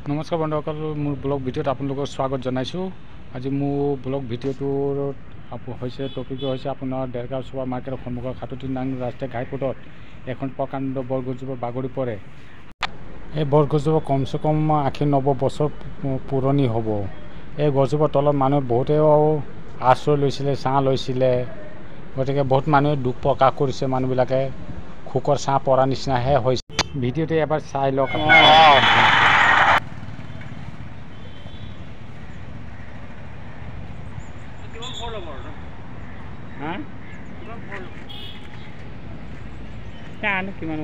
নমস্কাৰ বন্ধুসকল, মোৰ ব্লগ ভিডিঅ'ত আপোনালোকক স্বাগত জনাইছোঁ। আজি মোৰ ব্লগ ভিডিঅ'টোৰ টপিকটো হৈছে আপোনাৰ দেৰগাঁও ছুপাৰ মাৰ্কেটৰ সন্মুখৰ 37 নং ৰাষ্ট্ৰীয় ঘাইপথত এখন প্ৰকাণ্ড বৰগছজোপা বাগৰি পৰে। এই বৰগছজোপা কমচে কম 80-90 বছৰ পুৰণি হ'ব। এই গছজোপাৰ তলত মানুহে বহুতেও আশ্ৰয় লৈছিলে, ছাঁ লৈছিলে। গতিকে বহুত মানুহে দুখ প্ৰকাশ কৰিছে। মানুহবিলাকে খোকৰ ছাঁ পৰা নিচিনাহে হৈছে। ভিডিঅ'টো এবাৰ চাই লওক। কিমান